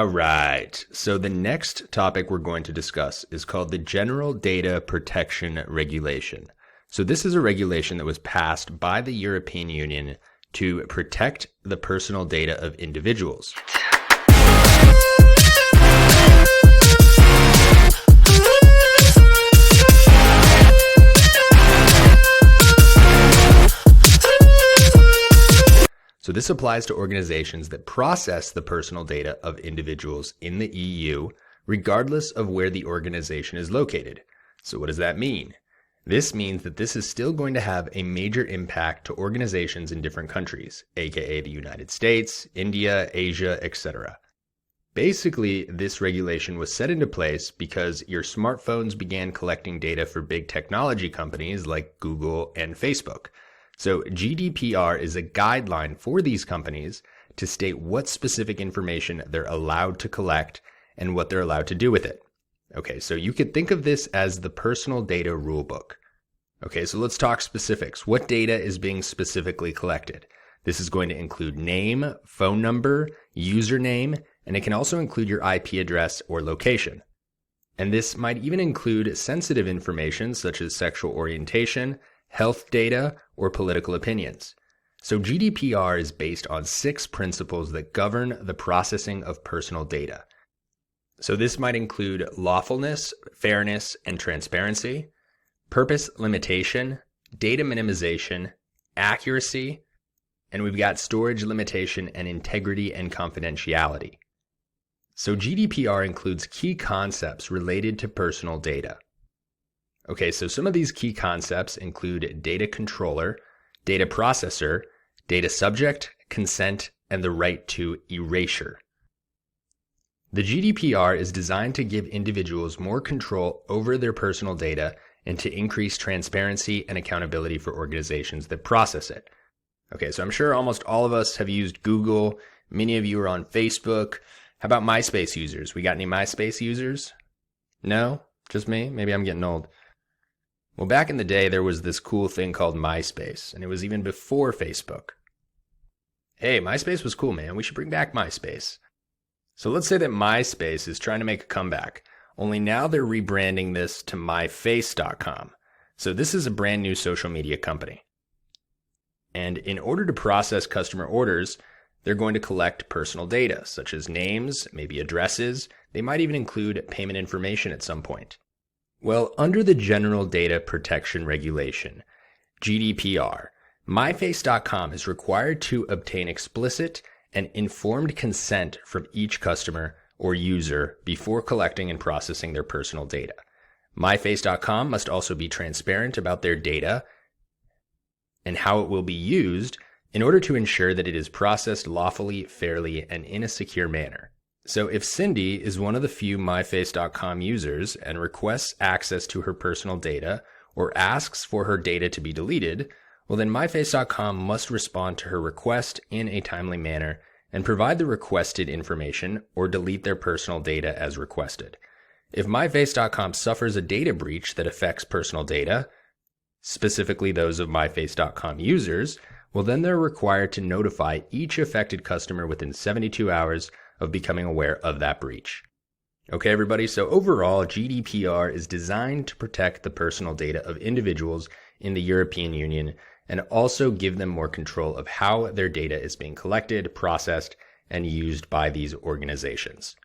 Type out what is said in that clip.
All right, so the next topic we're going to discuss is called the General Data Protection Regulation. So this is a regulation that was passed by the European Union to protect the personal data of individuals. So this applies to organizations that process the personal data of individuals in the EU, regardless of where the organization is located. So what does that mean? This means that this is still going to have a major impact to organizations in different countries, aka the United States, India, Asia, etc. Basically, this regulation was set into place because your smartphones began collecting data for big technology companies like Google and Facebook. So GDPR is a guideline for these companies to state what specific information they're allowed to collect and what they're allowed to do with it. Okay, so you could think of this as the personal data rulebook. Okay, so let's talk specifics. What data is being specifically collected? This is going to include name, phone number, username, and it can also include your IP address or location. And this might even include sensitive information such as sexual orientation, health data, or political opinions. So GDPR is based on 6 principles that govern the processing of personal data. So this might include lawfulness, fairness, and transparency, purpose limitation, data minimization, accuracy, and we've got storage limitation and integrity and confidentiality. So GDPR includes key concepts related to personal data. Okay, so some of these key concepts include data controller, data processor, data subject, consent, and the right to erasure. The GDPR is designed to give individuals more control over their personal data and to increase transparency and accountability for organizations that process it. Okay, so I'm sure almost all of us have used Google. Many of you are on Facebook. How about MySpace users? We got any MySpace users? No? Just me? Maybe I'm getting old. Well, back in the day, there was this cool thing called MySpace, and it was even before Facebook. Hey, MySpace was cool, man. We should bring back MySpace. So let's say that MySpace is trying to make a comeback, only now they're rebranding this to myface.com. So this is a brand new social media company. And in order to process customer orders, they're going to collect personal data, such as names, maybe addresses. They might even include payment information at some point. Well, under the General Data Protection Regulation, GDPR, myface.com is required to obtain explicit and informed consent from each customer or user before collecting and processing their personal data. myface.com must also be transparent about their data and how it will be used in order to ensure that it is processed lawfully, fairly, and in a secure manner. So if Cindy is one of the few myface.com users and requests access to her personal data or asks for her data to be deleted, well then myface.com must respond to her request in a timely manner and provide the requested information or delete their personal data as requested. If myface.com suffers a data breach that affects personal data, specifically those of myface.com users, well then they're required to notify each affected customer within 72 hours of becoming aware of that breach. Okay, everybody, so overall, GDPR is designed to protect the personal data of individuals in the European Union and also give them more control of how their data is being collected, processed, and used by these organizations.